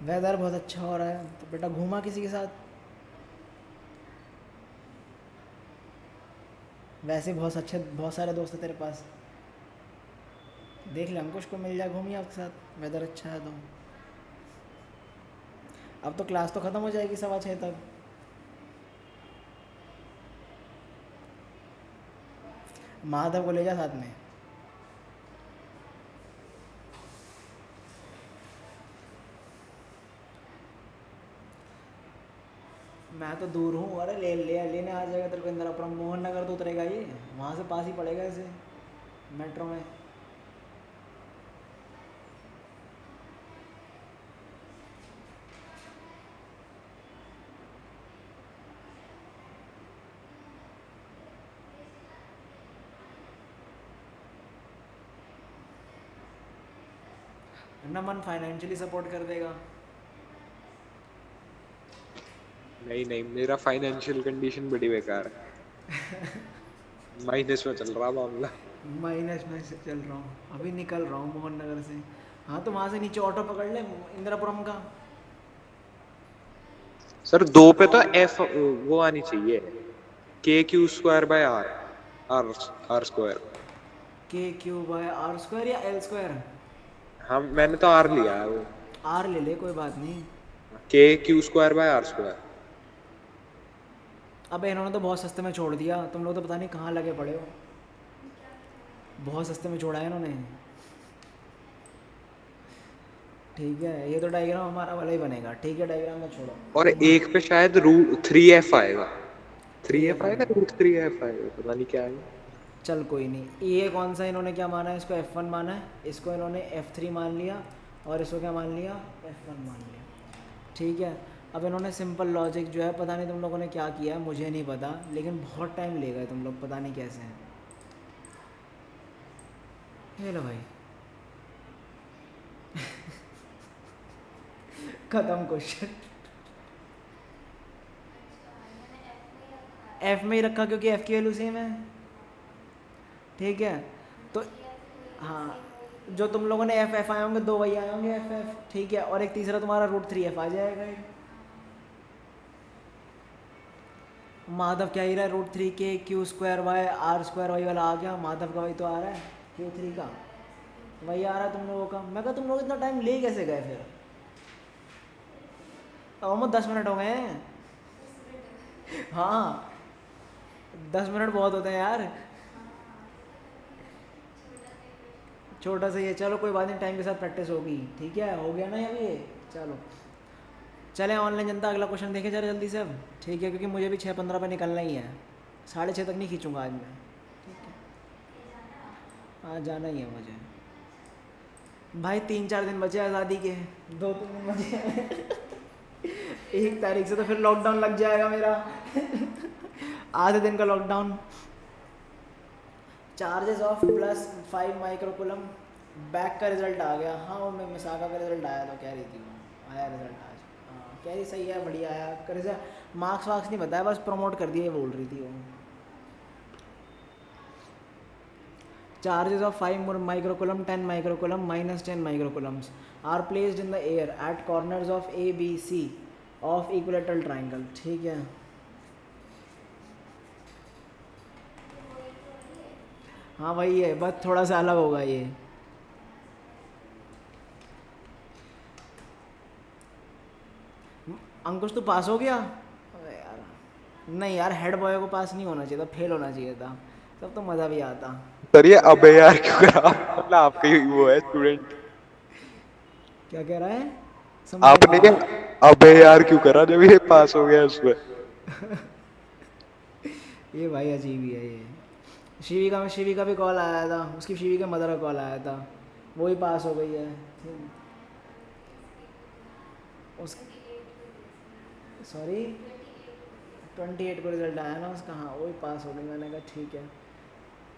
वेदर बहुत अच्छा हो रहा है, तो बेटा घूमा किसी के साथ? वैसे बहुत अच्छे, बहुत सारे दोस्त हैं तेरे पास, देख ले अंकुश को मिल जाए, घूमिए आपके साथ, वेदर अच्छा है तो। अब तो क्लास तो ख़त्म हो जाएगी 6:15 तक। माधव को ले जा साथ में। मैं तो दूर हूँ, अरे लेने आ जाएगा तेरे को इंदिरापुरम, मोहन नगर तो उतरेगा ये, वहाँ से पास ही पड़ेगा इसे, मेट्रो में। नमन फाइनेंशियली सपोर्ट कर देगा। नहीं नहीं, मेरा फाइनेंशियल कंडीशन बड़ी बेकार है, माइनस में चल रहा मामला। माइनस में से चल रहा हूँ, अभी निकल रहा हूँ मोहन नगर से। हाँ तो वहाँ से नीचे ऑटो पकड़ ले इंदिरापुरम का। सर दो पे तो एफ वो आनी चाहिए, KQ² bye are, are square. KQ/R² या L²? हाँ मैंने तो आर लिया है वो। आर ले ले, कोई बात नहीं। KQ² bye R²। अबे इन्होंने तो बहुत सस्ते में छोड़ दिया, तुम लोग तो पता नहीं कहाँ लगे पड़े हो। बहुत सस्ते में छोड़ा है इन्होंने। ठीक है, ये तो डायग्राम हमारा वाला ही बनेगा, ठीक है डायग्राम में छोड़ो। और एक पे शायद √3F आएगा, थ्री 3F एफ आएगा, आएगा। √3F आएगा, पता नहीं क्या आएगा। चल कोई नहीं, ये कौन सा इन्होंने क्या माना है, इसको F1 माना है, इसको इन्होंने F3 मान लिया, और इसको क्या मान लिया, F1 मान लिया। ठीक है, अब इन्होंने सिंपल लॉजिक जो है, पता नहीं तुम लोगों ने क्या किया है, मुझे नहीं पता, लेकिन बहुत टाइम ले गए तुम लोग, पता नहीं कैसे हैं। ये लो भाई खत्म क्वेश्चन। एफ में ही रखा क्योंकि एफ की वैल्यू सेम है, ठीक है। तो हाँ, जो तुम लोगों ने एफ एफ आए होंगे, दो वही आए होंगे एफ एफ, ठीक है। और एक तीसरा तुम्हारा √3f आ जाएगा ये। माधव क्या ही रहा है, √3k Q² R² वाला आ गया, माधव का वही तो आ रहा है, Q3 का वही आ रहा है तुम लोगों का। मैं कहा तुम लोग इतना टाइम ले कैसे गए फिर? मोहम्मद 10 मिनट हो गए हैं। हाँ 10 मिनट बहुत होते हैं यार, छोटा सा ये, चलो कोई बात नहीं, टाइम के साथ प्रैक्टिस होगी, ठीक है। हो गया ना अभी ये, चलो चलें ऑनलाइन जनता, अगला क्वेश्चन देखें जरा जल्दी से अब, ठीक है, क्योंकि मुझे भी 6:15 पे निकलना ही है, 6:30 तक नहीं खींचूंगा आज मैं, ठीक है। हाँ जाना ही है मुझे भाई, 3-4 दिन बचे आज़ादी के, 2-3 दिन बचे हैं। 1 तारीख से तो फिर लॉकडाउन लग जाएगा मेरा। आधे दिन का lockdown. Charges of +5 microcoulomb, back का रिजल्ट आ गया। हाँ वो मैं मिसाका का रिजल्ट आया तो कह रही थी, वो आया रिजल्ट आज। हाँ कह रही सही है, बढ़िया आया, कर रिजल्ट मार्क्स वार्क्स नहीं बताया, बस प्रमोट कर दिए बोल रही थी वो। Charges of 5 microcoulomb, 10 microcoulomb, -10 microcoulombs are placed in the air at corners of ABC of equilateral triangle, ठीक है। हाँ वही है, बस थोड़ा सा अलग होगा ये। अंकुश तू पास हो गया? अरे यार नहीं यार, हेड बॉय को पास नहीं होना चाहिए था, फेल होना चाहिए था, तब तो मज़ा भी आता। सर ये अबे यार क्यों करा, मतलब आपका ही वो है स्टूडेंट। क्या कह रहा है, समझा आपने क्या नहीं। अबे यार क्यों करा जब ये पास हो गया उसमें? ये भाई अजीब ही है ये। शिवी का भी कॉल आया था, उसकी शिवी के मदर का कॉल आया था, वो ही पास हो गई है। उस सॉरी 28 को रिजल्ट आया ना उसका, हाँ वही पास हो गई। मैंने कहा ठीक है।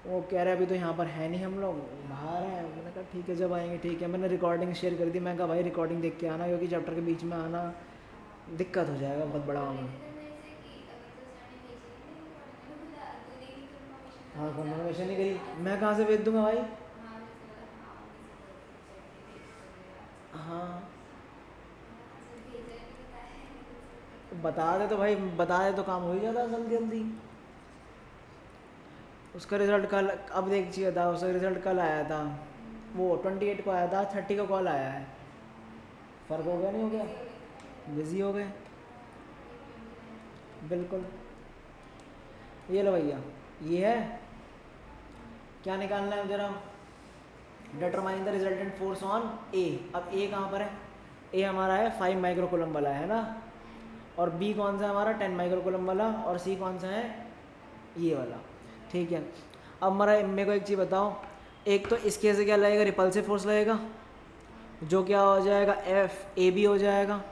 वो कह रहे अभी तो यहाँ पर है नहीं, हम लोग बाहर हैं। मैंने कहा ठीक है जब आएंगे, ठीक है। मैंने रिकॉर्डिंग शेयर कर दी, मैं कहा भाई रिकॉर्डिंग देख के आना, क्योंकि चैप्टर के बीच में आना दिक्कत हो जाएगा बहुत बड़ा होगा। हाँ कन्फर्मेशन नहीं करी, मैं कहाँ से भेज दूँगा भाई। हाँ तो बता दे तो भाई, बता दे तो काम हो ही जाता जल्दी जल्दी। उसका रिज़ल्ट कल, अब देख चाहिए था, उसका रिज़ल्ट कल आया था, वो 28 को आया था, 30 का कॉल आया है। फ़र्क हो गया नहीं हो गया, बिज़ी हो गए बिल्कुल। ये लो भैया, ये है, क्या निकालना है ज़रा, determine the resultant force on A. अब ए कहाँ पर है, ए हमारा है 5 माइक्रोकुलम वाला है ना, और बी कौन सा है हमारा 10 माइक्रोकुलम वाला, और सी कौन सा है ये वाला, ठीक है। अब हमारा मेरे को एक चीज़ बताओ, एक तो इसके से क्या लगेगा, रिपल्सिव फोर्स लगेगा, जो क्या हो जाएगा FAB हो जाएगा।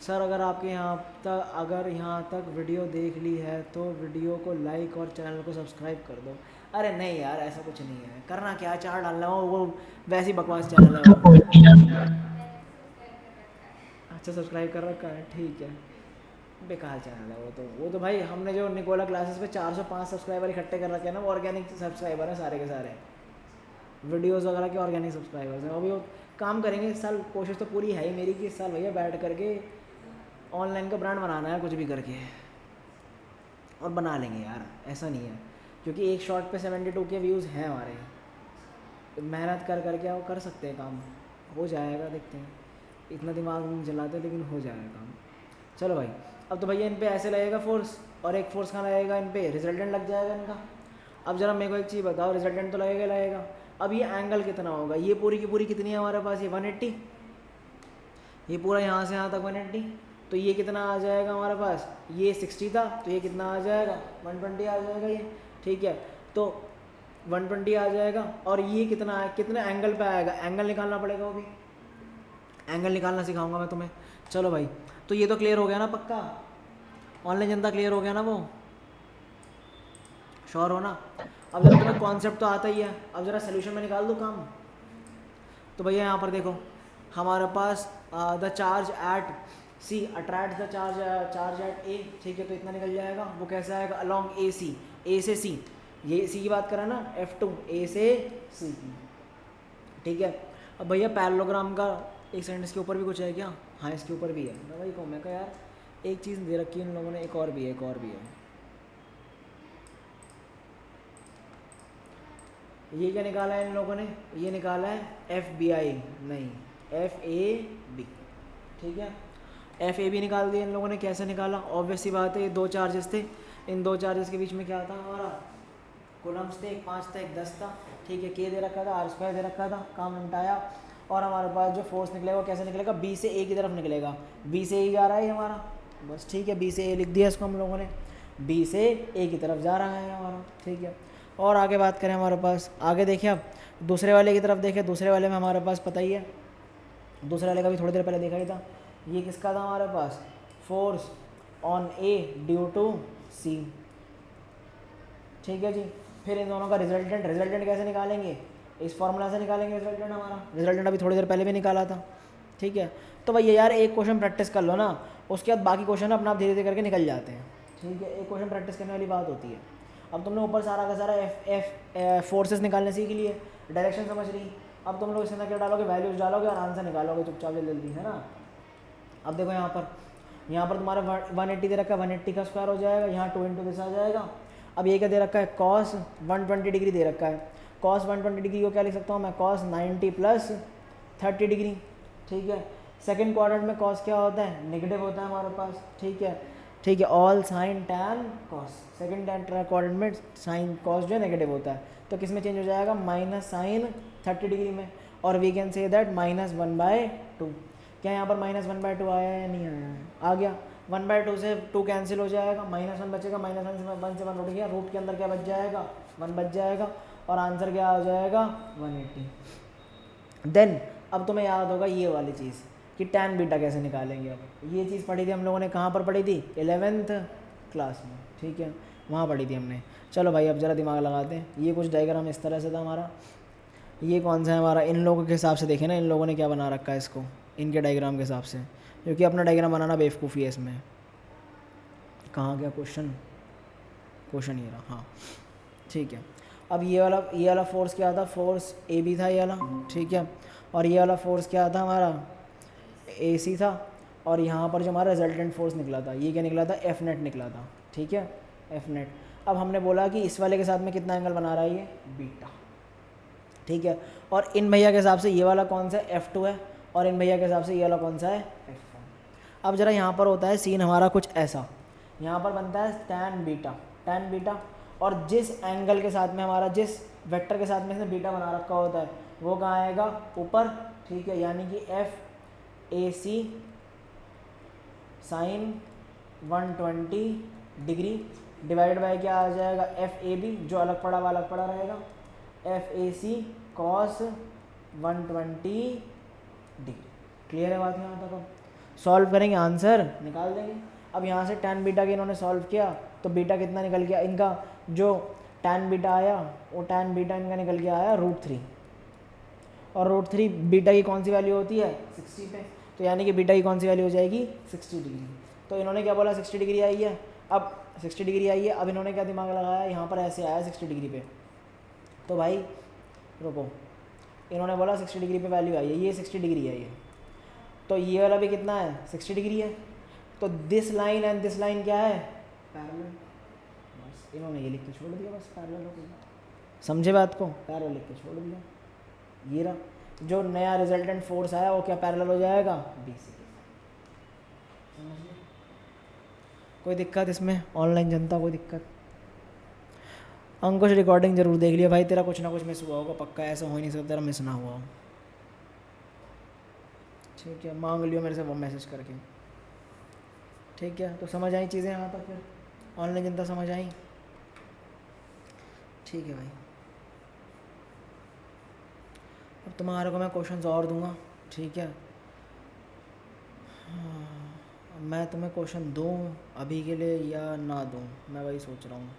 सर अगर यहाँ तक वीडियो देख ली है तो वीडियो को लाइक और चैनल को सब्सक्राइब कर दो। अरे नहीं यार ऐसा कुछ नहीं है, करना क्या, चार डालना हो, वो वैसी बकवास चैनल है वो। अच्छा सब्सक्राइब कर रखा है, ठीक है। बेकार चैनल है वो तो भाई, हमने जो निकोला क्लासेस पे 405 सब्सक्राइबर इकट्ठे कर रखे हैं ना, वो ऑर्गेनिक सब्सक्राइबर हैं सारे के सारे, वीडियोस वगैरह के ऑर्गेनिक सब्सक्राइबर्स हैं। अभी वो काम करेंगे इस साल, कोशिश तो पूरी है ही मेरी कि इस साल भैया बैठ करके ऑनलाइन का ब्रांड बनाना है कुछ भी करके, और बना लेंगे यार, ऐसा नहीं है। क्योंकि एक शॉट पे 72 के व्यूज़ हैं हमारे, तो मेहनत कर करके वो कर सकते हैं काम, हो जाएगा, देखते हैं। इतना दिमाग नहीं चलाते लेकिन हो जाएगा काम। चलो भाई, अब तो भैया इन पे ऐसे लगेगा फोर्स, और एक फोर्स कहाँ लगेगा, इन पे रिजल्टेंट लग जाएगा इनका। अब ज़रा मेरे को एक चीज़ बताओ, रिजल्टेंट तो लगेगा। अब ये एंगल कितना होगा, ये पूरी की पूरी कितनी है हमारे पास, ये 180, ये पूरा यहाँ से यहाँ तक 180, तो ये कितना आ जाएगा हमारे पास, ये 60 था तो ये कितना आ जाएगा, 120 आ जाएगा ये, ठीक है। तो 120 आ जाएगा, और ये कितना है, कितने एंगल पे आएगा, एंगल निकालना पड़ेगा, वो भी एंगल निकालना सिखाऊंगा मैं तुम्हें। चलो भाई, तो ये तो क्लियर हो गया ना पक्का, ऑनलाइन जनता क्लियर हो गया ना वो, श्योर हो ना। अब जरा तुम्हें कॉन्सेप्ट तो आता ही है, अब जरा सोल्यूशन में निकाल दो काम। तो भैया यहाँ पर देखो हमारे पास the charge at C attract the charge at A, ठीक है, तो इतना निकल जाएगा। वो कैसे आएगा, अलॉन्ग ए सी, ए से सी, ये सी की बात करा ना, F2 ए से सी की, ठीक है। अब भैया पैरेललोग्राम का एक सेकंड, इसके ऊपर भी कुछ है क्या, हाँ इसके ऊपर भी है। मैं वही कहूँ, मैं कहा यार एक चीज़ दे रखी है इन लोगों ने, एक और भी है, एक और भी है। ये क्या निकाला है इन लोगों ने, ये निकाला है FBI, नहीं FAB, ठीक है। FAB निकाल दिया इन लोगों ने। कैसे निकाला, ऑब्वियस सी बात है, ये दो चार्जेस थे, इन दो चार्जेस के बीच में क्या था हमारा, कूलम्स थे, 5 था 1 10 था, ठीक है। K दे रखा था, R² दे रखा था, काम निपटाया। और हमारे पास जो फोर्स निकलेगा वो कैसे निकलेगा, B से A की तरफ निकलेगा, B से A जा रहा है हमारा, बस ठीक है, B से A लिख दिया इसको हम लोगों ने, B से A की तरफ जा रहा है हमारा, ठीक है। और आगे बात करें हमारे पास, आगे देखिए आप दूसरे वाले की तरफ देखें, दूसरे वाले में हमारे पास पता ही है, दूसरे वाले का भी थोड़ी देर पहले देखा ही था। ये किसका था हमारे पास, force on A due to C, ठीक है जी। फिर इन दोनों का रिजल्टेंट, रिजल्टेंट कैसे निकालेंगे, इस फॉर्मूला से निकालेंगे रिजल्टेंट हमारा, रिजल्टेंट अभी थोड़ी देर पहले भी निकाला था, ठीक है। तो भैया यार एक क्वेश्चन प्रैक्टिस कर लो ना, उसके बाद बाकी क्वेश्चन अपना आप धीरे धीरे करके निकल जाते हैं, ठीक है। एक क्वेश्चन प्रैक्टिस करने वाली बात होती है। अब तुमने ऊपर सारा का सारा फोर्सेस निकालने सीख लिए, डायरेक्शन समझ ली, अब तुम लोग इसके अंदर क्या डालोगे, वैल्यूज डालोगे और आंसर निकालोगे चुपचाप जल्दी, है ना। अब देखो यहाँ पर तुम्हारा 180 दे रखा है, 180 का स्क्वायर हो जाएगा, यहाँ 2 इंटू दिस आ जाएगा। अब ये क्या दे रखा है, कॉस 120 डिग्री दे रखा है, कॉस 120 डिग्री को क्या लिख सकता हूँ मैं, कॉस 90 प्लस 30 डिग्री, ठीक है। सेकंड क्वाड्रेंट में कॉस क्या होता है, नेगेटिव होता है हमारे पास, ठीक है, ठीक है। All sign tan cos, second quadrant में साइन कॉस जो है नेगेटिव होता है, तो किस में चेंज हो जाएगा, माइनस साइन 30 डिग्री में। और वी कैन से दैट -1/2, क्या यहाँ पर -1/2 आया है या नहीं आया है, आ गया। 1/2 से 2 कैंसिल हो जाएगा, -1 बचेगा, -1 से 1 उठ गया, रूट के अंदर क्या बच जाएगा, 1 बच जाएगा, और आंसर क्या आ जाएगा 180। देन अब तुम्हें याद होगा ये वाली चीज़ कि टैन बीटा कैसे निकालेंगे। अब ये चीज़ पढ़ी थी हम लोगों ने, कहाँ पर पढ़ी थी, 11th क्लास में, ठीक है, वहाँ पढ़ी थी हमने। चलो भाई अब ज़रा दिमाग लगाते हैं। ये कुछ डायग्राम इस तरह से था हमारा, ये कौन सा है हमारा, इन लोगों के हिसाब से देखें ना, इन लोगों ने क्या बना रखा है इसको, इनके डायग्राम के हिसाब से, क्योंकि अपना डायग्राम बनाना बेवकूफ़ी है इसमें। कहाँ गया क्वेश्चन, क्वेश्चन ये रहा, हाँ ठीक है। अब ये वाला फोर्स क्या था, फोर्स AB था ये वाला, ठीक है। और ये वाला फोर्स क्या था हमारा, AC था। और यहाँ पर जो हमारा रिजल्टेंट फोर्स निकला था, ये क्या निकला था, F नेट निकला था, ठीक है, F नेट। अब हमने बोला कि इस वाले के साथ में कितना एंगल बना रहा है ये, बीटा, ठीक है। और इन भैया के हिसाब से ये वाला कौन सा है, F2 है, और इन भैया के हिसाब से ये वाला कौन सा है, F1। अब जरा यहाँ पर होता है सीन हमारा कुछ ऐसा, यहाँ पर बनता है टैन बीटा, और जिस एंगल के साथ में हमारा, जिस वेक्टर के साथ में इसने बीटा बना रखा होता है वो कहाँ आएगा, ऊपर, ठीक है। यानी कि FAC sine 120 degree divide by क्या आ जाएगा, FAB, जो अलग पड़ा हुआ अलग पड़ा रहेगा, FAC कॉस 120 डिग्री। क्लियर है बात यहाँ तक। अब सॉल्व करेंगे, आंसर निकाल देंगे। अब यहाँ से टैन बीटा के इन्होंने सॉल्व किया तो बीटा कितना निकल गया इनका, जो टैन बीटा आया वो टैन बीटा इनका निकल गया आया √3, और √3 बीटा की कौन सी वैल्यू होती है, 60 पे, तो यानी कि बीटा की कौन सी वैल्यू हो जाएगी, 60 डिग्री। तो इन्होंने क्या बोला, 60 डिग्री आई है। अब 60 डिग्री आई है, अब इन्होंने क्या दिमाग लगाया, यहाँ पर ऐसे आया 60 डिग्री पे, तो भाई रुको, इन्होंने बोला 60 डिग्री पे वैल्यू आई है, ये 60 डिग्री है ये, तो ये वाला भी कितना है, 60 डिग्री है। तो this line and this line क्या है, पैरेलल। बस इन्होंने ये लिख के छोड़ दिया, बस पैरेलल हो गया। समझे बात को, पैरेलल लिख के छोड़ दिया। ये रहा जो नया रिजल्टेंट फोर्स आया वो क्या पैरेलल हो जाएगा, BC के। समझिए, कोई दिक्कत इसमें, ऑनलाइन जनता कोई दिक्कत। अंकुश रिकॉर्डिंग जरूर देख लिया भाई, तेरा कुछ ना कुछ मिस हुआ होगा पक्का, ऐसा हो ही नहीं सकता तेरा मिस ना हुआ हो, ठीक है। मांग लियो मेरे से वो मैसेज करके, ठीक है। तो समझ आई चीज़ें यहाँ तक, फिर ऑनलाइन जनता समझ आई, ठीक है भाई। अब तुम्हारे को मैं क्वेश्चंस और दूंगा, ठीक है। हाँ, मैं तुम्हें क्वेश्चन दूँ अभी के लिए या ना दूँ, मैं वही सोच रहा हूँ,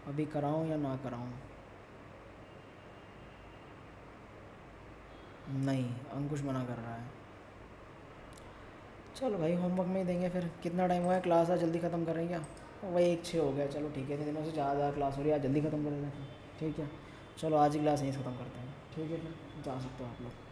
अभी कराऊँ या ना कराऊँ। नहीं, अंकुश मना कर रहा है। चलो भाई होमवर्क में ही देंगे फिर। कितना टाइम हुआ है, क्लास आज जल्दी ख़त्म करें क्या? वही 1:06 हो गया, चलो ठीक है, इतने दिनों से ज़्यादा क्लास हो रही है, आज जल्दी ख़त्म करेंगे फिर। ठीक है, चलो आज ही क्लास यहीं से ख़त्म करते हैं। ठीक है, फिर जा सकते हो आप लोग।